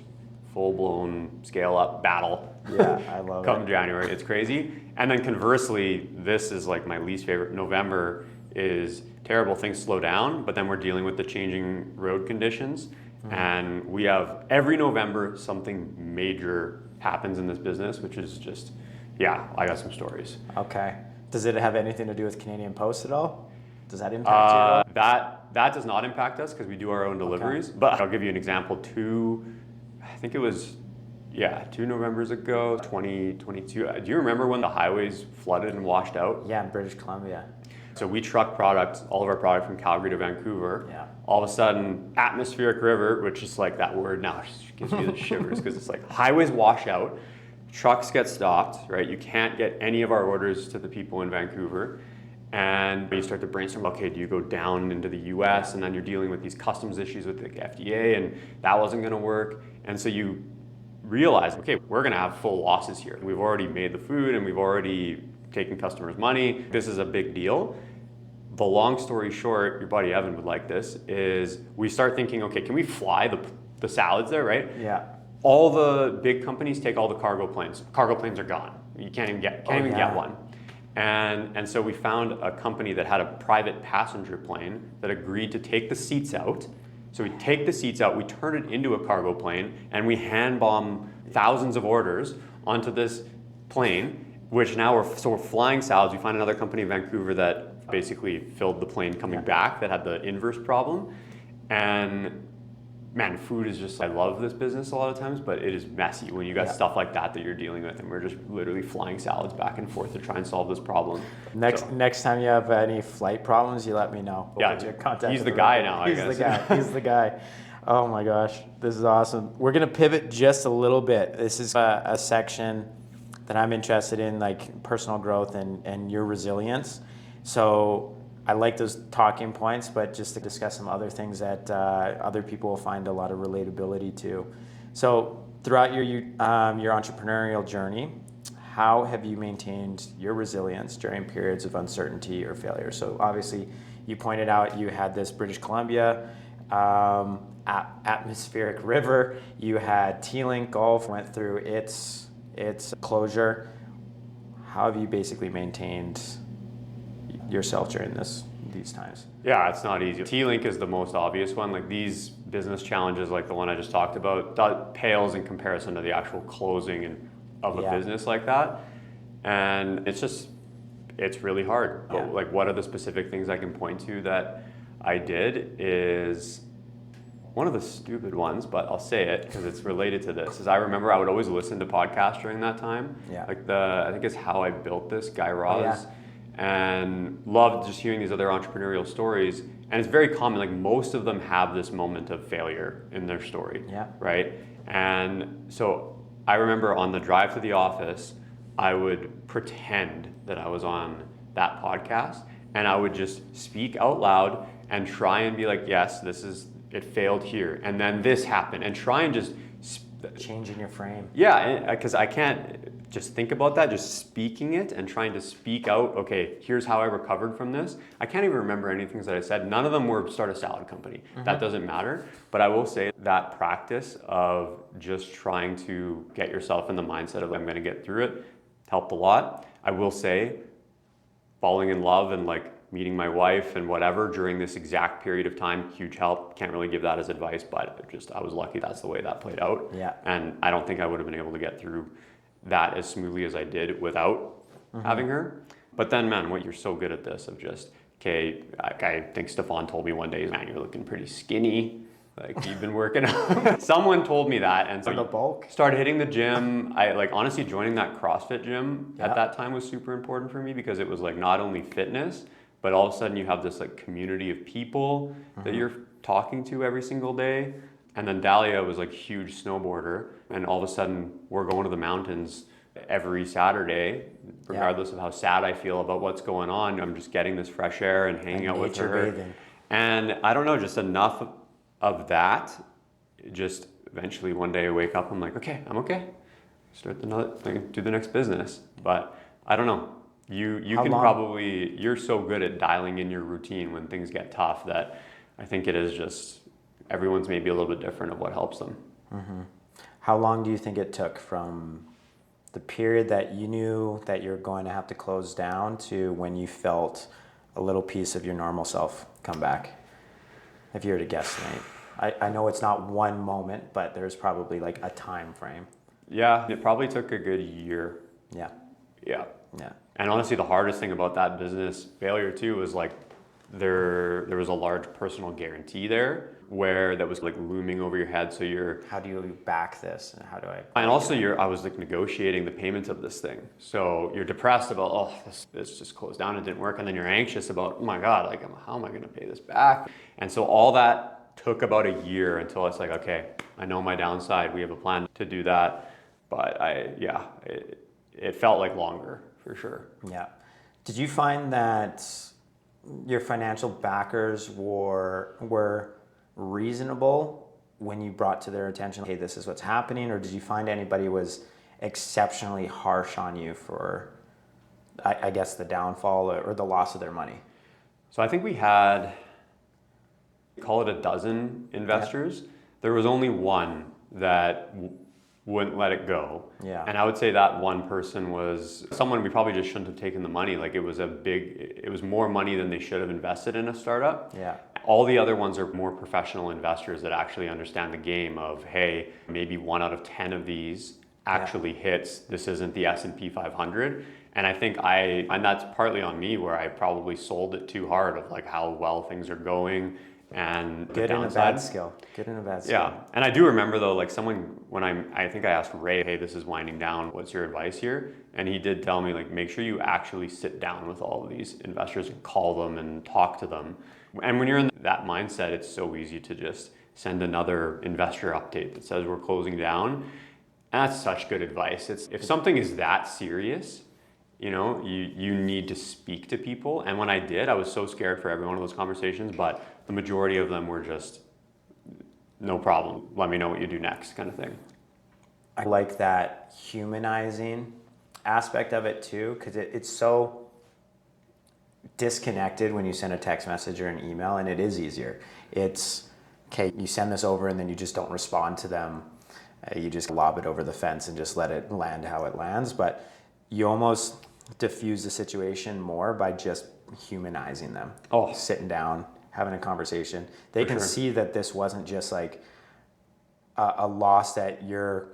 [SPEAKER 2] full-blown scale-up battle.
[SPEAKER 1] Yeah, I love
[SPEAKER 2] Come January, it's crazy. And then conversely, this is like my least favorite. November is terrible, things slow down, but then we're dealing with the changing road conditions. And we have, every November, something major happens in this business, which is just, I got some stories.
[SPEAKER 1] Okay. Does it have anything to do with Canadian Post at all? Does that impact you at all?
[SPEAKER 2] That does not impact us because we do our own deliveries. Okay. But I'll give you an example. I think it was 2 Novembers ago, 2022. Do you remember when the highways flooded and washed out?
[SPEAKER 1] Yeah, in British Columbia.
[SPEAKER 2] So we truck all of our product from Calgary to Vancouver.
[SPEAKER 1] Yeah.
[SPEAKER 2] All of a sudden, atmospheric river, which is like that word now, just gives me the shivers because it's like highways wash out, trucks get stopped, right? You can't get any of our orders to the people in Vancouver. And you start to brainstorm, okay, do you go down into the US and then you're dealing with these customs issues with the FDA and that wasn't gonna work. And so you realize, okay, we're gonna have full losses here. We've already made the food and we've already taken customers' money. This is a big deal. The long story short, your buddy Evan would like this, is we start thinking, okay, can we fly the salads there, right?
[SPEAKER 1] Yeah.
[SPEAKER 2] All the big companies take all the cargo planes. Cargo planes are gone. You can't even get one. And so we found a company that had a private passenger plane that agreed to take the seats out. So we take the seats out, we turn it into a cargo plane, and we hand bomb thousands of orders onto this plane, which now we're flying salads. We find another company in Vancouver that basically filled the plane coming back that had the inverse problem. And man, food is just, I love this business a lot of times, but it is messy when you got stuff like that you're dealing with, and we're just literally flying salads back and forth to try and solve this problem.
[SPEAKER 1] Next time you have any flight problems, you let me know.
[SPEAKER 2] He's the guy now, I guess.
[SPEAKER 1] He's the guy. Oh my gosh, this is awesome. We're gonna pivot just a little bit. This is a section that I'm interested in, like personal growth and your resilience. So I like those talking points, but just to discuss some other things that other people will find a lot of relatability to. So throughout your entrepreneurial journey, how have you maintained your resilience during periods of uncertainty or failure? So obviously, you pointed out you had this British Columbia atmospheric river. You had TLink Golf went through its closure. How have you basically maintained yourself during these times?
[SPEAKER 2] Yeah, it's not easy. TLink is the most obvious one. Like these business challenges, like the one I just talked about, that pales in comparison to the actual closing of a business like that. And it's really hard.
[SPEAKER 1] Yeah.
[SPEAKER 2] But like, what are the specific things I can point to that I did is one of the stupid ones, but I'll say it because it's related to this, is I remember I would always listen to podcasts during that time.
[SPEAKER 1] Yeah.
[SPEAKER 2] Like I think it's How I Built This, Guy Raz.
[SPEAKER 1] Oh, yeah.
[SPEAKER 2] And loved just hearing these other entrepreneurial stories. And it's very common, like most of them have this moment of failure in their story, right? And so I remember on the drive to the office, I would pretend that I was on that podcast and I would just speak out loud and try and be like, yes, it failed here. And then this happened, and try and just
[SPEAKER 1] changing your frame.
[SPEAKER 2] Yeah, because I can't just think about that, just speaking it and trying to speak out, okay, here's how I recovered from this. I can't even remember any things that I said. None of them were start a salad company. Mm-hmm. That doesn't matter. But I will say that practice of just trying to get yourself in the mindset of I'm going to get through it helped a lot. I will say falling in love and like meeting my wife and whatever during this exact period of time, huge help. Can't really give that as advice, but I was lucky that's the way that played out.
[SPEAKER 1] Yeah.
[SPEAKER 2] And I don't think I would have been able to get through that as smoothly as I did without having her. But then, man, what you're so good at this of just, okay, I think Stefan told me one day, man, you're looking pretty skinny. Like you've been working out. Someone told me that, and so
[SPEAKER 1] the bulk.
[SPEAKER 2] Started hitting the gym. I like honestly joining that CrossFit gym at that time was super important for me because it was like not only fitness, but all of a sudden you have this like community of people that you're talking to every single day. And then Dahlia was like a huge snowboarder, and all of a sudden we're going to the mountains every Saturday, regardless of how sad I feel about what's going on. I'm just getting this fresh air and hanging out with her.
[SPEAKER 1] Bathing.
[SPEAKER 2] And I don't know, just enough of that. Just eventually one day I wake up, I'm like, okay, I'm okay. Start do the next business. But I don't know. You're so good at dialing in your routine when things get tough that I think it is just, everyone's maybe a little bit different of what helps them.
[SPEAKER 1] Mm-hmm. How long do you think it took from the period that you knew that you're going to have to close down to when you felt a little piece of your normal self come back? If you were to guesstimate. I know it's not one moment, but there's probably like a time frame.
[SPEAKER 2] Yeah, it probably took a good year.
[SPEAKER 1] Yeah.
[SPEAKER 2] Yeah.
[SPEAKER 1] Yeah.
[SPEAKER 2] And honestly, the hardest thing about that business failure too was like there was a large personal guarantee there where that was like looming over your head. So
[SPEAKER 1] how do you back this? And how do I?
[SPEAKER 2] And also I was like negotiating the payments of this thing. So you're depressed about, this just closed down, it didn't work. And then you're anxious about, oh my God, like how am I going to pay this back? And so all that took about a year until it's like, okay, I know my downside. We have a plan to do that. But it felt like longer for sure.
[SPEAKER 1] Yeah. Did you find that your financial backers were reasonable when you brought to their attention, hey, this is what's happening, or did you find anybody was exceptionally harsh on you for, I guess, the downfall or the loss of their money?
[SPEAKER 2] So I think we had, call it a dozen investors. Yeah. There was only one that wouldn't let it go.
[SPEAKER 1] Yeah.
[SPEAKER 2] And I would say that one person was someone we probably just shouldn't have taken the money. Like it was more money than they should have invested in a startup.
[SPEAKER 1] Yeah.
[SPEAKER 2] All the other ones are more professional investors that actually understand the game of, hey, maybe 1 out of 10 of these actually hits. This isn't the S&P 500. And I think and that's partly on me where I probably sold it too hard of like how well things are going. And
[SPEAKER 1] good and a bad skill. Good and a bad skill.
[SPEAKER 2] Yeah. And I do remember though, like when I think I asked Ray, hey, this is winding down, what's your advice here? And he did tell me, like, make sure you actually sit down with all of these investors and call them and talk to them. And when you're in that mindset, it's so easy to just send another investor update that says we're closing down. And that's such good advice. If something is that serious, you know, you need to speak to people. And when I did, I was so scared for every one of those conversations, but the majority of them were just, no problem, let me know what you do next kind of thing.
[SPEAKER 1] I like that humanizing aspect of it too, because it's so disconnected when you send a text message or an email, and it is easier. It's, okay, you send this over and then you just don't respond to them. You just lob it over the fence and just let it land how it lands. But you almost diffuse the situation more by just humanizing them. Sitting down, having a conversation. They can see that this wasn't just like a loss that you're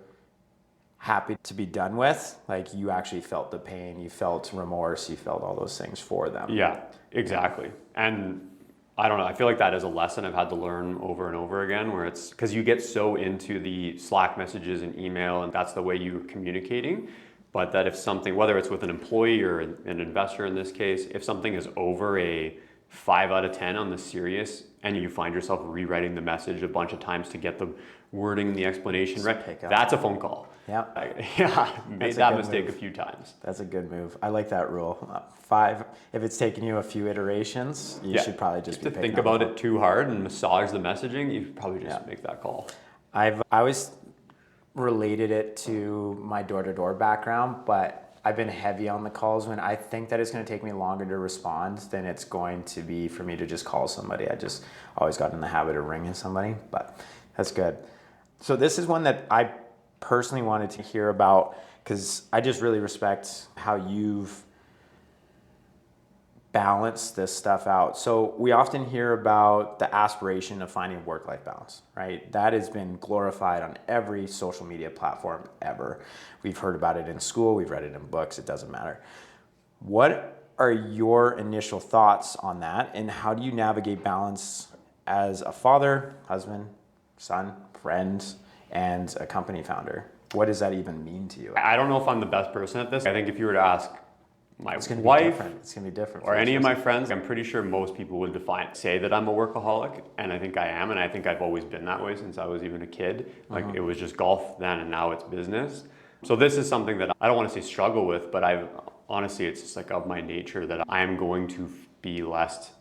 [SPEAKER 1] happy to be done with. Like you actually felt the pain, you felt remorse, you felt all those things for them.
[SPEAKER 2] Yeah, exactly. And I don't know, I feel like that is a lesson I've had to learn over and over again, where it's because you get so into the Slack messages and email, and that's the way you're communicating. But that if something, whether it's with an employee or an investor in this case, if something is over a 5 out of 10 on the serious, and you find yourself rewriting the message a bunch of times to get the wording, the explanation right, that's a phone call.
[SPEAKER 1] Yeah.
[SPEAKER 2] Made that mistake a few times.
[SPEAKER 1] That's a good move. I like that rule. 5, if it's taken you a few iterations, you should probably just be
[SPEAKER 2] think about it too hard and massage the messaging, you probably just make that call.
[SPEAKER 1] I always related it to my door-to-door background, but I've been heavy on the calls when I think that it's going to take me longer to respond than it's going to be for me to just call somebody. I just always got in the habit of ringing somebody, but that's good. So this is one that I personally wanted to hear about because I just really respect how you've balance this stuff out. So we often hear about the aspiration of finding work-life balance, right? That has been glorified on every social media platform ever. We've heard about it in school, we've read it in books, it doesn't matter. What are your initial thoughts on that, and how do you navigate balance as a father, husband, son, friend, and a company founder? What does that even mean to you?
[SPEAKER 2] I don't know if I'm the best person at this. I think if you were to ask my wife,
[SPEAKER 1] it's gonna be different,
[SPEAKER 2] or any of my friends, I'm pretty sure most people would say that I'm a workaholic, and I think I am, and I think I've always been that way since I was even a kid. Like it was just golf then, and now it's business. So this is something that I don't want to say struggle with, but honestly, it's just like of my nature that I am going to be less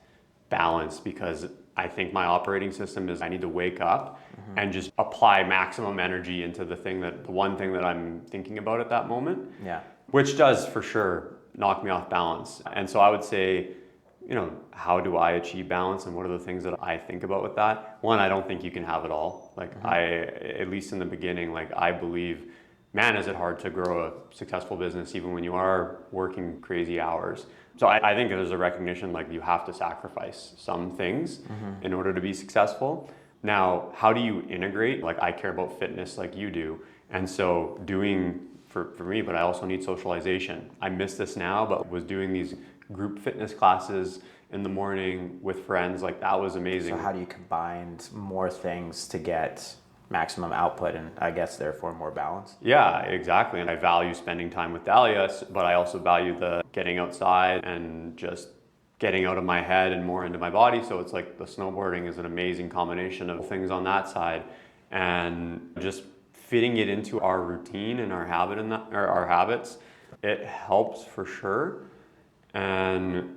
[SPEAKER 2] balanced, because I think my operating system is I need to wake up and just apply maximum energy into the one thing that I'm thinking about at that moment.
[SPEAKER 1] Yeah.
[SPEAKER 2] Which does for sure knock me off balance. And so I would say, you know, how do I achieve balance, and what are the things that I think about with that? One, I don't think you can have it all. Like at least in the beginning, like I believe, man, is it hard to grow a successful business even when you are working crazy hours. So I think there's a recognition like you have to sacrifice some things in order to be successful. Now, how do you integrate? Like I care about fitness like you do. And so doing for me, but I also need socialization. I miss this now, but was doing these group fitness classes in the morning with friends, like that was amazing.
[SPEAKER 1] So how do you combine more things to get maximum output and I guess therefore more balance?
[SPEAKER 2] Yeah, exactly. And I value spending time with Dahlia, but I also value the getting outside and just getting out of my head and more into my body. So it's like the snowboarding is an amazing combination of things on that side, and just fitting it into our routine and our habits, it helps for sure. And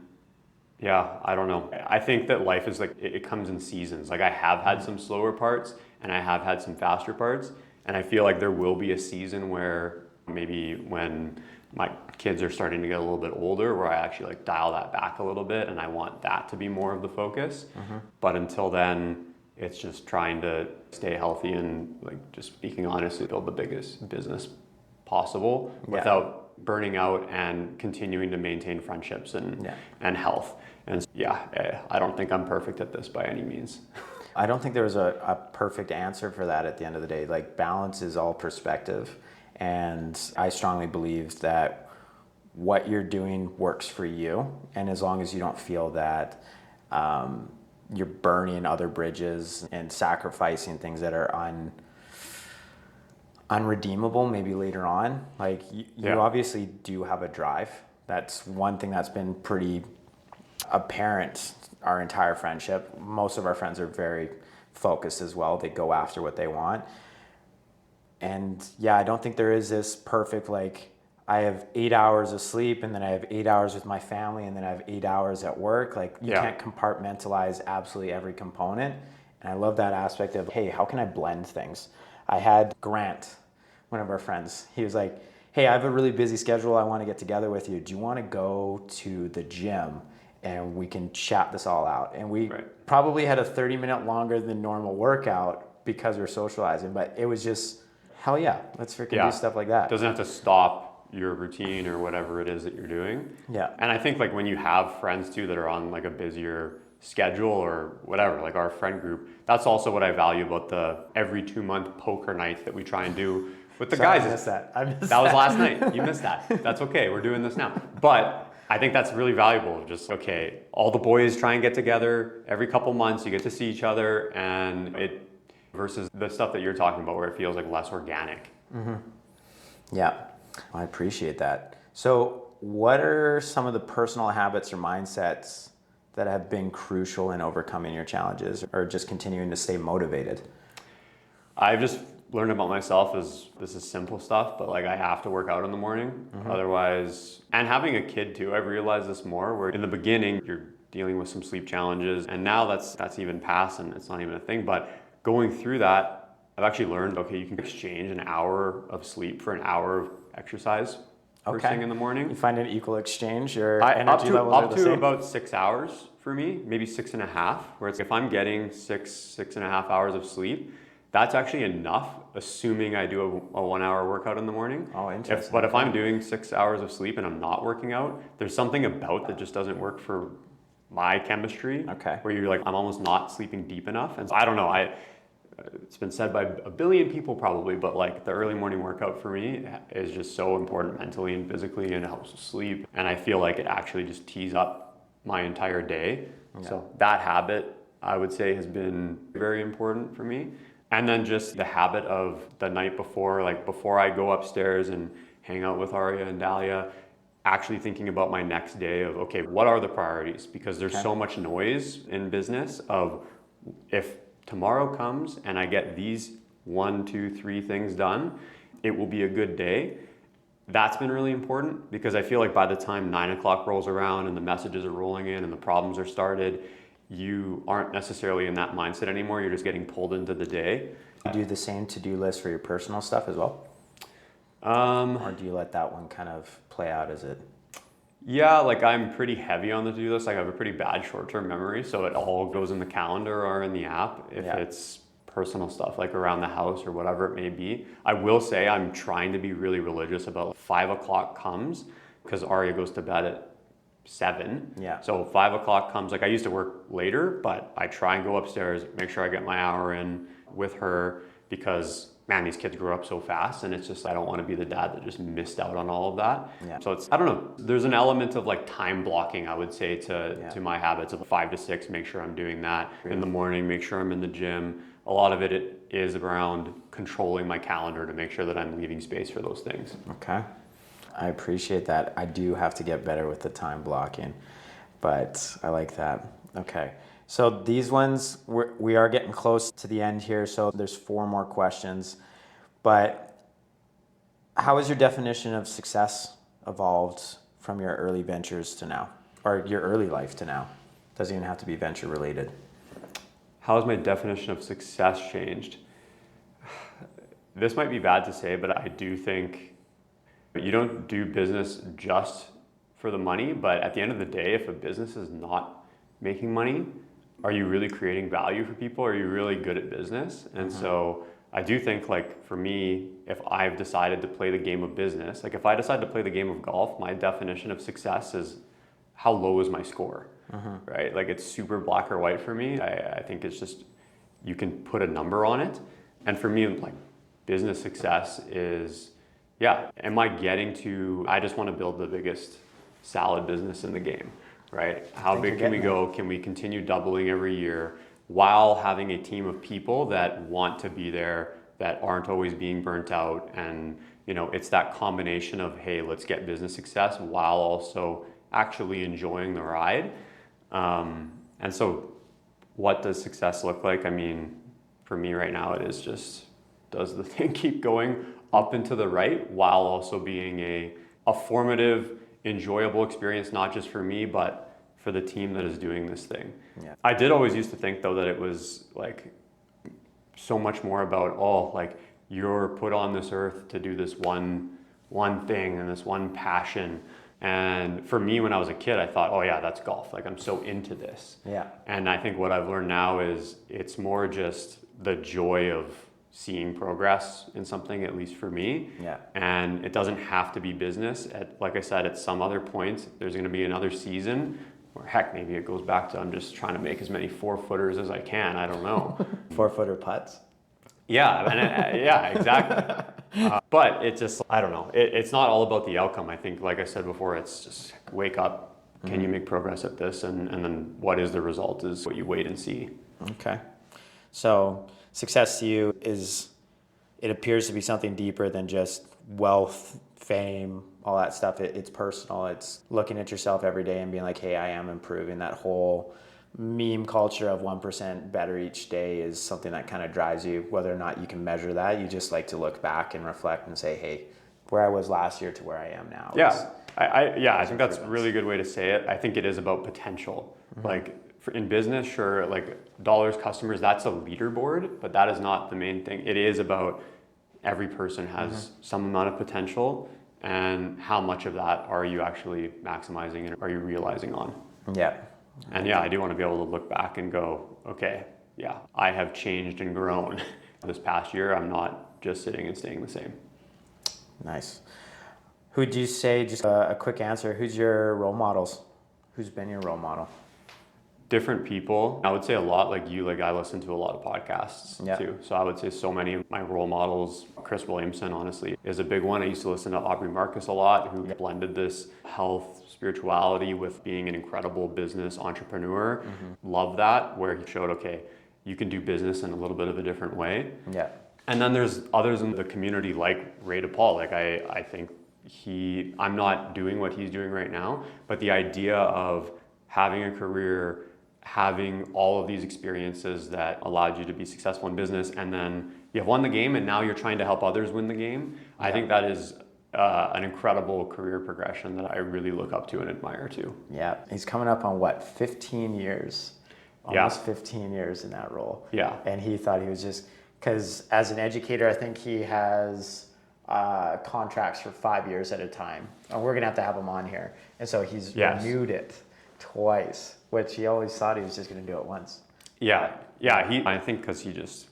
[SPEAKER 2] Yeah, I don't know. I think that life is like, it comes in seasons. Like I have had some slower parts and I have had some faster parts. And I feel like there will be a season where maybe when my kids are starting to get a little bit older, where I actually like dial that back a little bit and I want that to be more of the focus. But until then, it's just trying to stay healthy and, like, just speaking honestly, build the biggest business possible without burning out and continuing to maintain friendships and health. And I don't think I'm perfect at this by any means.
[SPEAKER 1] I don't think there's a perfect answer for that at the end of the day. Like, balance is all perspective. And I strongly believe that what you're doing works for you. And as long as you don't feel that you're burning other bridges and sacrificing things that are unredeemable maybe later on, like you obviously do have a drive. That's one thing that's been pretty apparent our entire friendship. Most of our friends are very focused as well. They go after what they want. And yeah, I don't think there is this perfect, like, I have 8 hours of sleep and then I have 8 hours with my family and then I have 8 hours at work. Like, you can't compartmentalize absolutely every component. And I love that aspect of, hey, how can I blend things? I had Grant, one of our friends, he was like, hey, I have a really busy schedule. I want to get together with you. Do you want to go to the gym and we can chat this all out? And we probably had a 30-minute longer than normal workout because we're socializing, but it was just, hell yeah, let's freaking do stuff like that.
[SPEAKER 2] Doesn't have to stop your routine or whatever it is that you're doing.
[SPEAKER 1] Yeah.
[SPEAKER 2] And I think, like, when you have friends too that are on like a busier schedule or whatever, like our friend group, that's also what I value about the every 2-month poker night that we try and do with the guys.
[SPEAKER 1] I missed that.
[SPEAKER 2] That was last night. You missed that. That's okay. We're doing this now. But I think that's really valuable. Just, okay, all the boys try and get together every couple months. You get to see each other, and it versus the stuff that you're talking about where it feels like less organic.
[SPEAKER 1] Yeah, I appreciate that. So what are some of the personal habits or mindsets that have been crucial in overcoming your challenges or just continuing to stay motivated?
[SPEAKER 2] I've just learned about myself is this is simple stuff, but like I have to work out in the morning. Otherwise, and having a kid too, I've realized this more, where in the beginning you're dealing with some sleep challenges, and now that's even past and it's not even a thing. But going through that, I've actually learned, okay, you can exchange an hour of sleep for an hour of exercise first thing in the morning.
[SPEAKER 1] You find an equal exchange, or energy levels
[SPEAKER 2] up
[SPEAKER 1] are the
[SPEAKER 2] to
[SPEAKER 1] same?
[SPEAKER 2] about 6 hours for me, maybe 6.5, where it's, if I'm getting 6.5 hours of sleep, that's actually enough, assuming I do a 1 hour workout in the morning.
[SPEAKER 1] Oh, interesting.
[SPEAKER 2] But if I'm doing 6 hours of sleep and I'm not working out, there's something about that just doesn't work for my chemistry.
[SPEAKER 1] Okay.
[SPEAKER 2] Where you're like, I'm almost not sleeping deep enough. And so, I don't know, it's been said by a billion people probably, but like the early morning workout for me is just so important mentally and physically, and it helps with sleep. And I feel like it actually just tees up my entire day. Yeah. So that habit, I would say, has been very important for me. And then just the habit of the night before, like before I go upstairs and hang out with Arya and Dahlia, actually thinking about my next day of, okay, what are the priorities? Because there's so much noise in business of, if tomorrow comes and I get these 1, 2, 3 things done, it will be a good day. That's been really important, because I feel like by the time 9 o'clock rolls around and the messages are rolling in and the problems are started, you aren't necessarily in that mindset anymore. You're just getting pulled into the day.
[SPEAKER 1] You do the same to-do list for your personal stuff as well? Or do you let that one kind of play out as it?
[SPEAKER 2] Yeah, like I'm pretty heavy on the to-do list. I have a pretty bad short-term memory, so it all goes in the calendar or in the app if it's personal stuff like around the house or whatever it may be. I will say I'm trying to be really religious about 5 o'clock comes, because Arya goes to bed at 7.
[SPEAKER 1] Yeah.
[SPEAKER 2] So 5 o'clock comes, like I used to work later, but I try and go upstairs, make sure I get my hour in with her, because man, these kids grow up so fast, and it's just, I don't want to be the dad that just missed out on all of that. Yeah. So it's, I don't know, there's an element of like time blocking, I would say, to my habits of 5 to 6, make sure I'm doing that in the morning, make sure I'm in the gym. A lot of it is around controlling my calendar to make sure that I'm leaving space for those things.
[SPEAKER 1] Okay. I appreciate that. I do have to get better with the time blocking, but I like that. Okay. So these ones, we are getting close to the end here, so there's 4 more questions. But how has your definition of success evolved from your early ventures to now? or your early life to now? Doesn't even have to be venture related.
[SPEAKER 2] How has my definition of success changed? This might be bad to say, but I do think you don't do business just for the money, but at the end of the day, if a business is not making money, are you really creating value for people? Are you really good at business? And so I do think, like, for me, if I've decided to play the game of business, like if I decide to play the game of golf, my definition of success is how low is my score, right? Like it's super black or white for me. I think it's just, you can put a number on it. And for me, like business success is, yeah, am I getting to, I just want to build the biggest salad business in the game, right? How big can we go? Can we continue doubling every year while having a team of people that want to be there, that aren't always being burnt out? And, you know, it's that combination of, hey, let's get business success while also actually enjoying the ride. And so what does success look like? I mean, for me right now, it is just, does the thing keep going up and to the right while also being a formative, enjoyable experience, not just for me, but for the team that is doing this thing. Yeah. I did always used to think though that it was like so much more about, oh, like you're put on this earth to do this one thing and this one passion. And for me, when I was a kid, I thought, oh yeah, that's golf. Like I'm so into this. Yeah. And I think what I've learned now is it's more just the joy of seeing progress in something, at least for me. Yeah. And it doesn't have to be business. Like I said, at some other point, there's going to be another season, or heck, maybe it goes back to I'm just trying to make as many 4-footers as I can. I don't know.
[SPEAKER 1] 4-footer putts.
[SPEAKER 2] Yeah, and yeah, exactly. But it just, I don't know. It's not all about the outcome. I think, like I said before, it's just wake up. Can you make progress at this? And then what is the result is what you wait and see.
[SPEAKER 1] Okay. So success to you is, it appears to be something deeper than just wealth, fame, all that stuff. It's personal. It's looking at yourself every day and being like, hey, I am improving. That whole meme culture of 1% better each day is something that kind of drives you. Whether or not you can measure that, you just like to look back and reflect and say, hey, where I was last year to where I am now.
[SPEAKER 2] Yeah, I think that's a really good way to say it. I think it is about potential. Like in business, sure, like dollars, customers, that's a leaderboard, but that is not the main thing. It is about every person has some amount of potential, and how much of that are you actually maximizing and are you realizing on? Yeah. And yeah, I do want to be able to look back and go, okay, yeah, I have changed and grown this past year. I'm not just sitting and staying the same.
[SPEAKER 1] Nice. Who'd you say, just a quick answer, who's your role models? Who's been your role model?
[SPEAKER 2] Different people. I would say a lot like you, like I listen to a lot of podcasts too. So I would say so many of my role models, Chris Williamson, honestly, is a big one. I used to listen to Aubrey Marcus a lot, who blended this health, spirituality with being an incredible business entrepreneur. Love that, where he showed, okay, you can do business in a little bit of a different way. Yeah. And then there's others in the community like Ray DePaul. Like I think I'm not doing what he's doing right now, but the idea of having a career, having all of these experiences that allowed you to be successful in business, and then you have won the game and now you're trying to help others win the game. Yeah. I think that is an incredible career progression that I really look up to and admire too. Yeah, he's coming up on what, 15 years? Almost 15 years in that role. Yeah. And he thought he was just, because as an educator, I think he has contracts for 5 years at a time. And we're going to have him on here. And so he's renewed it twice, which he always thought he was just going to do it once. Yeah, I think because he just,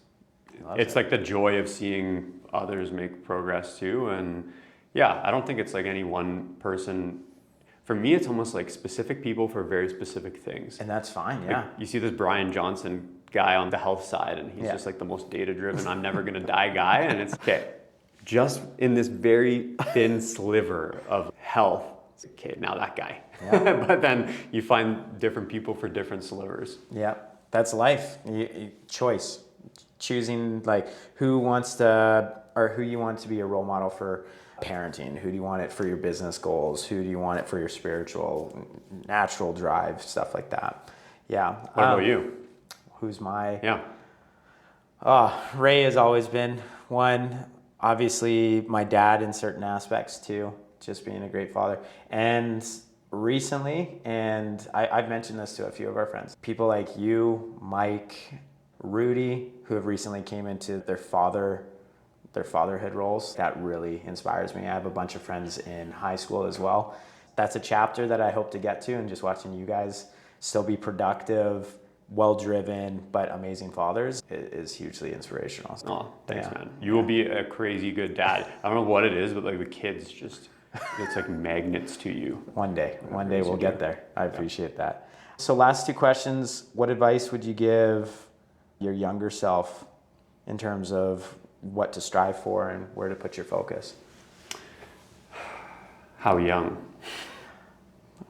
[SPEAKER 2] it's like the joy of seeing others make progress too. And yeah, I don't think it's like any one person. For me, it's almost like specific people for very specific things. And that's fine, yeah. Like you see this Brian Johnson guy on the health side, and he's just like the most data-driven, I'm never going to die guy. And it's, okay, just in this very thin sliver of health, okay, now that guy. Yeah. But then you find different people for different slivers. Yeah, that's life. Choice. Choosing like who you want to be a role model for parenting. Who do you want it for your business goals? Who do you want it for your spiritual, natural drive, stuff like that. Yeah. What about you? Who's my... Yeah. Ray has always been one. Obviously, my dad in certain aspects too, just being a great father. And
[SPEAKER 1] recently, and I've mentioned this to a few of our friends, people like you, Mike, Rudy, who have recently came into their fatherhood roles. That really inspires me. I have a bunch of friends in high school as well. That's a chapter that I hope to get to, and just watching you guys still be productive, well-driven, but amazing fathers is hugely inspirational.
[SPEAKER 2] Oh, thanks, man. You will be a crazy good dad. I don't know what it is, but like the kids just, it's like magnets to you.
[SPEAKER 1] One day we'll get there. I appreciate that. So last two questions. What advice would you give your younger self in terms of what to strive for and where to put your focus?
[SPEAKER 2] How young?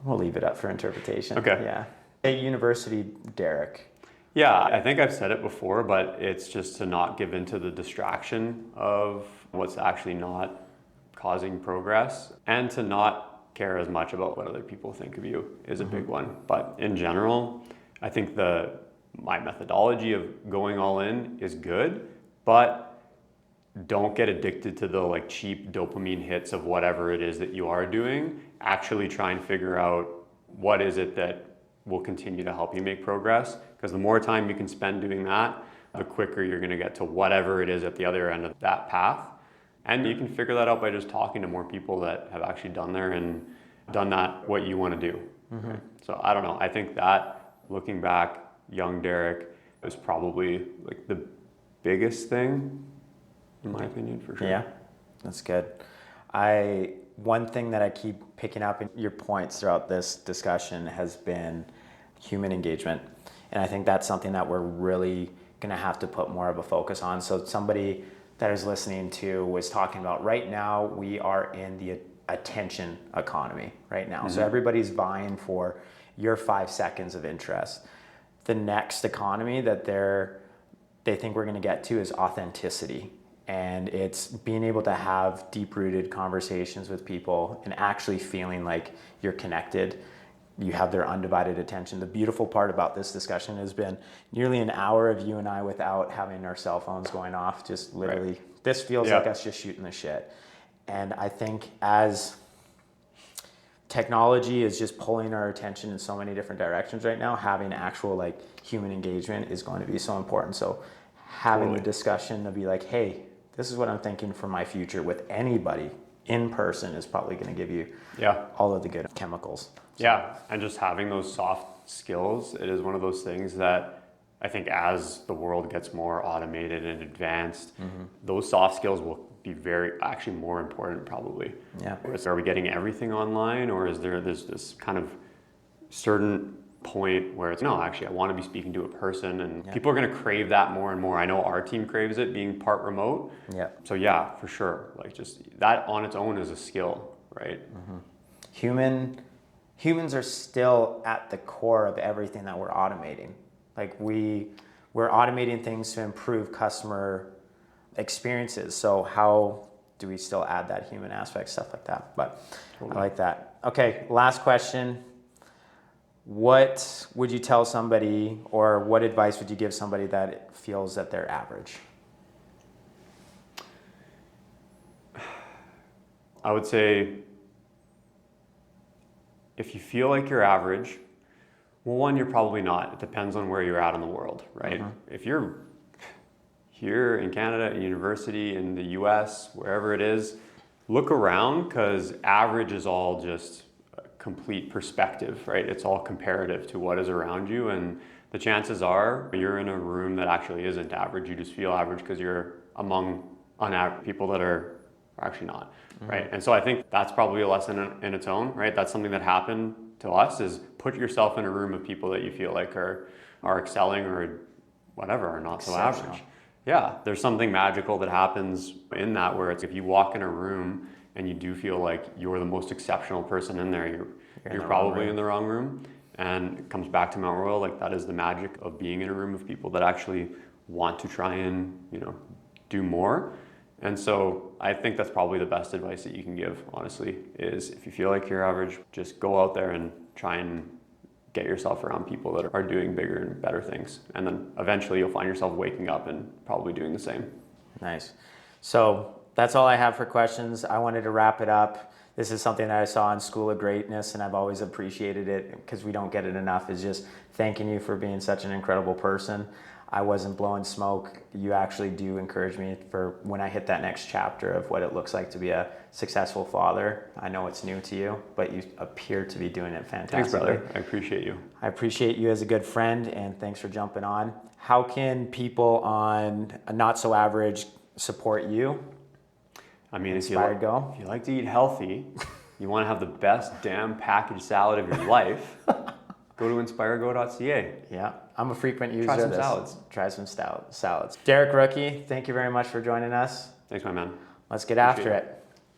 [SPEAKER 1] We'll leave it up for interpretation.
[SPEAKER 2] Okay.
[SPEAKER 1] Yeah. At university, Derek.
[SPEAKER 2] Yeah, I think I've said it before, but it's just to not give into the distraction of what's actually not causing progress, and to not care as much about what other people think of you is a big one. But in general, I think my methodology of going all in is good, but don't get addicted to the like cheap dopamine hits of whatever it is that you are doing. Actually try and figure out what is it that will continue to help you make progress, because the more time you can spend doing that, the quicker you're going to get to whatever it is at the other end of that path. And you can figure that out by just talking to more people that have actually done there and done that what you want to do. Right? So I don't know. I think that looking back, young Derek was probably like the biggest thing in my opinion, for sure.
[SPEAKER 1] Yeah, that's good. One thing that I keep picking up in your points throughout this discussion has been human engagement. And I think that's something that we're really going to have to put more of a focus on. So somebody that is listening to was talking about right now, we are in the attention economy right now. So everybody's vying for your 5 seconds of interest. The next economy that they think we're going to get to is authenticity. And it's being able to have deep-rooted conversations with people and actually feeling like you're connected. You have their undivided attention. The beautiful part about this discussion has been nearly an hour of you and I without having our cell phones going off. Just literally, This feels like us just shooting the shit. And I think as technology is just pulling our attention in so many different directions right now, having actual like human engagement is going to be so important. So having the discussion to be like, hey, this is what I'm thinking for my future with anybody in person is probably going to give you all of the good chemicals. So.
[SPEAKER 2] Yeah, and just having those soft skills, it is one of those things that I think as the world gets more automated and advanced, those soft skills will be actually more important probably.
[SPEAKER 1] Yeah.
[SPEAKER 2] Are we getting everything online, or is there's this kind of certain point where it's, no, actually I want to be speaking to a person, and people are going to crave that more and more. I know our team craves it, being part remote. Yeah. So yeah, for sure. Like just that on its own is a skill, right?
[SPEAKER 1] Humans are still at the core of everything that we're automating. Like we're automating things to improve customer experiences. So how do we still add that human aspect, stuff like that? But I like that. Okay, last question. What would you tell somebody, or what advice would you give somebody that feels that they're average?
[SPEAKER 2] I would say if you feel like you're average, well, one, you're probably not. It depends on where you're at in the world, right? If you're here in Canada, in university, in the US, wherever it is, look around, because average is all just complete perspective, right? It's all comparative to what is around you, and the chances are you're in a room that actually isn't average. You just feel average because you're among unaverage people that are actually not, right? And so I think that's probably a lesson in its own, right? That's something that happened to us, is put yourself in a room of people that you feel like are excelling or whatever, are not so average. Yeah, there's something magical that happens in that, where it's if you walk in a room and you do feel like you're the most exceptional person in there, you're probably in the wrong room. And it comes back to Mount Royal, like that is the magic of being in a room of people that actually want to try and, do more. And so I think that's probably the best advice that you can give, honestly, is if you feel like you're average, just go out there and try and get yourself around people that are doing bigger and better things. And then eventually you'll find yourself waking up and probably doing the same.
[SPEAKER 1] Nice. So that's all I have for questions. I wanted to wrap it up this is something that I saw in School of Greatness, and I've always appreciated it because we don't get it enough, is just thanking you for being such an incredible person. I wasn't blowing smoke. You actually do encourage me for when I hit that next chapter of what it looks like to be a successful father. I know it's new to you, but you appear to be doing it fantastically.
[SPEAKER 2] Thanks, brother. I appreciate you.
[SPEAKER 1] I appreciate you as a good friend, and thanks for jumping on. How can people on Not So Average support you?
[SPEAKER 2] I mean, if you like to eat healthy, you want to have the best damn packaged salad of your life, go to inspirego.ca.
[SPEAKER 1] Yeah, I'm a frequent user.
[SPEAKER 2] Try some
[SPEAKER 1] of this.
[SPEAKER 2] salads.
[SPEAKER 1] Try some salads. Derek Rucki, thank you very much for joining us.
[SPEAKER 2] Thanks, my man.
[SPEAKER 1] Let's get after it.